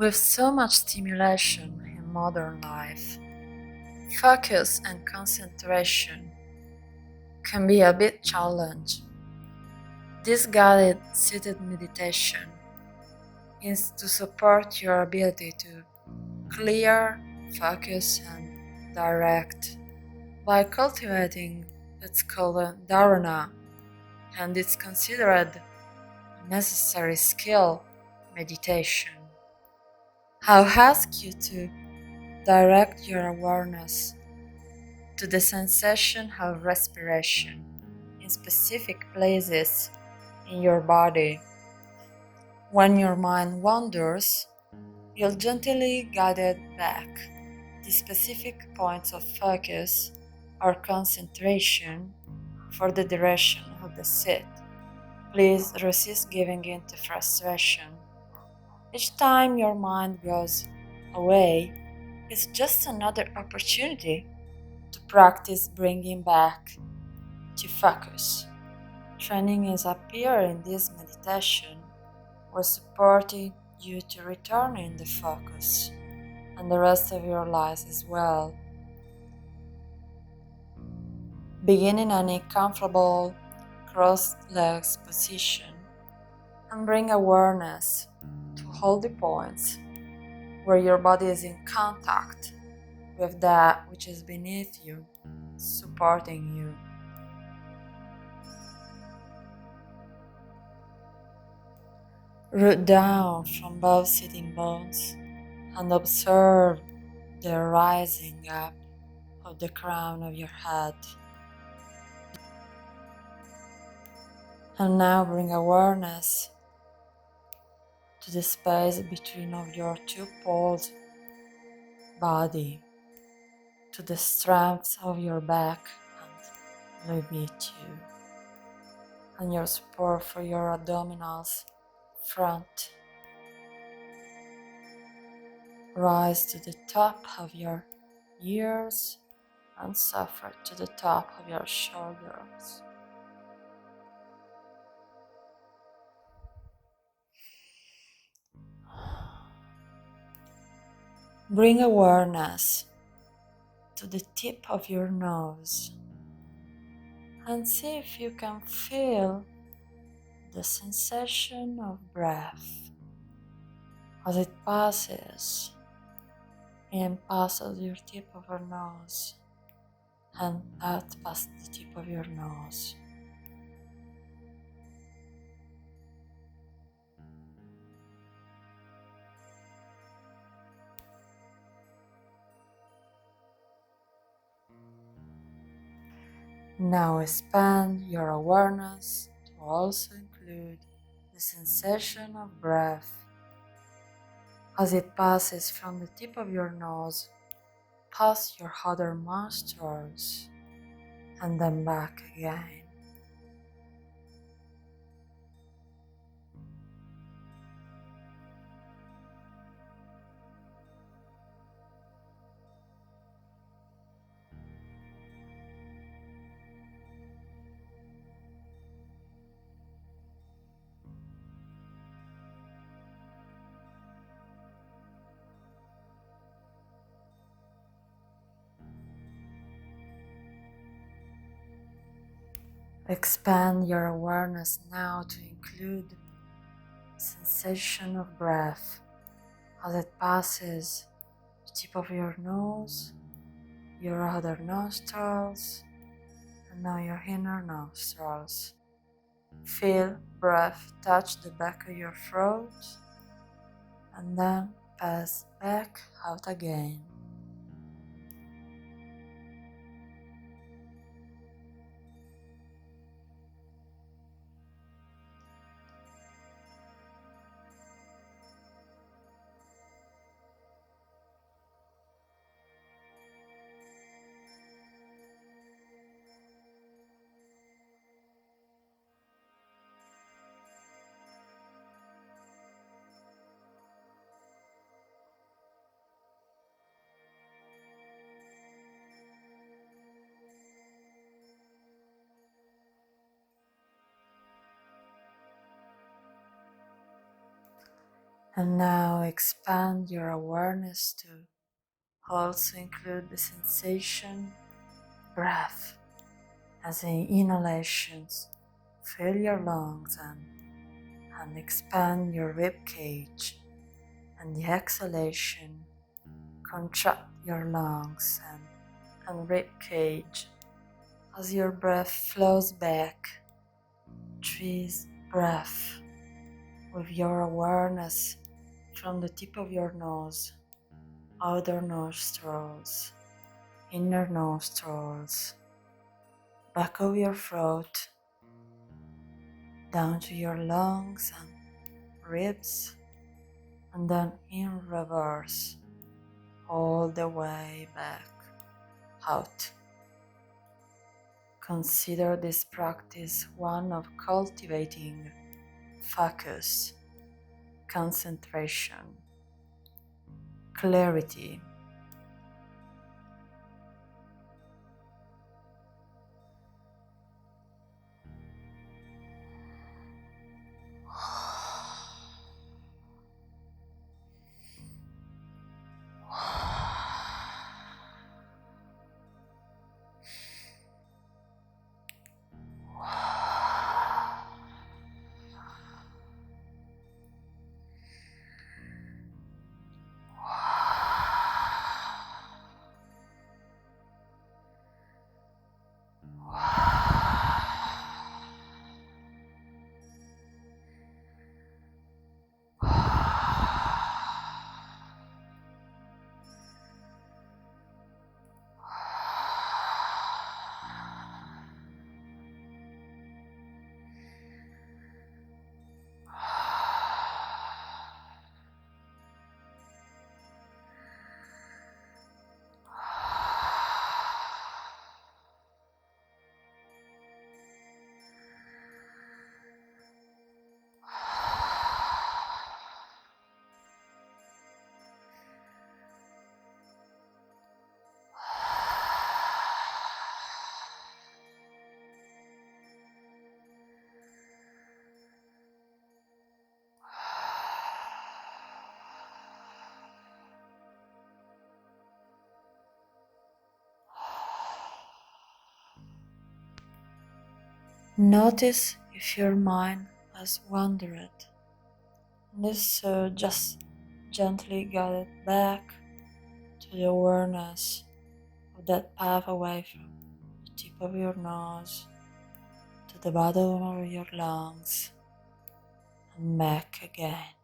With so much stimulation in modern life, focus and concentration can be a bit challenging. This guided seated meditation is to support your ability to clear, focus, and direct by cultivating what's called a dharana, and it's considered a necessary skill meditation. I'll ask you to direct your awareness to the sensation of respiration in specific places in your body. When your mind wanders, you'll gently guide it back to specific points of focus or concentration for the duration of the sit. Please resist giving in to frustration. Each time your mind goes away, it's just another opportunity to practice bringing back to focus. Training is up here in this meditation. We're supporting you to return in the focus and the rest of your life as well. Begin in any comfortable crossed legs position and bring awareness to all the points where your body is in contact with that which is beneath you, supporting you. Root down from both sitting bones and observe the rising up of the crown of your head. And now bring awareness to the space between of your two poles body, to the strength of your back and levity, and your support for your abdominals front. Rise to the top of your ears and suffer to the top of your shoulders. Bring awareness to the tip of your nose and see if you can feel the sensation of breath as it passes and passes your tip of your nose and that past the tip of your nose. Now expand your awareness to also include the sensation of breath as it passes from the tip of your nose past your other nostrils and then back again. Expand your awareness now to include the sensation of breath as it passes the tip of your nose, your other nostrils, and now your inner nostrils. Feel breath touch the back of your throat and then pass back out again. And now expand your awareness to also include the sensation, breath, as in inhalations fill your lungs and expand your rib cage, and the exhalation contract your lungs and rib cage as your breath flows back. Trees breath with your awareness from the tip of your nose, outer nostrils, inner nostrils, back of your throat, down to your lungs and ribs, and then in reverse, all the way back out. Consider this practice one of cultivating focus, concentration, clarity. Notice if your mind has wandered. This just gently guide it back to the awareness of that path away from the tip of your nose to the bottom of your lungs and back again.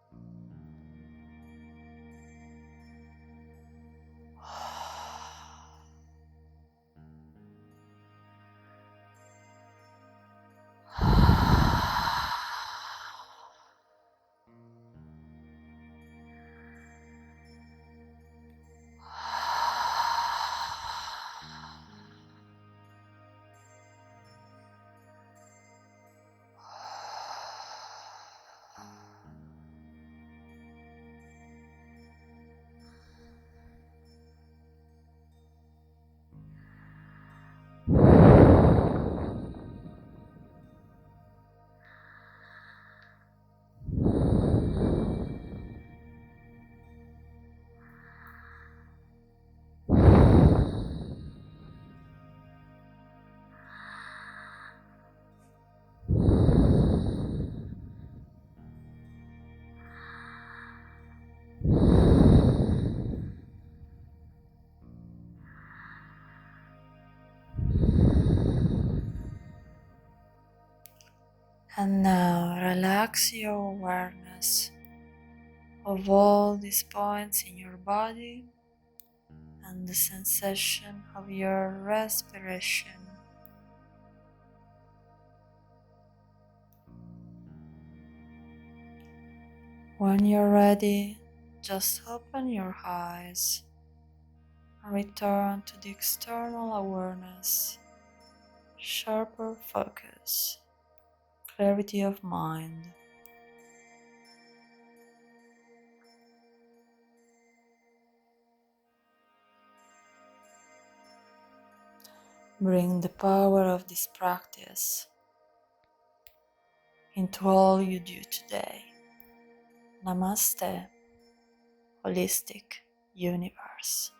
And now relax your awareness of all these points in your body and the sensation of your respiration. When you're ready, just open your eyes and return to the external awareness, sharper focus, clarity of mind. Bring the power of this practice into all you do today. Namaste, holistic universe.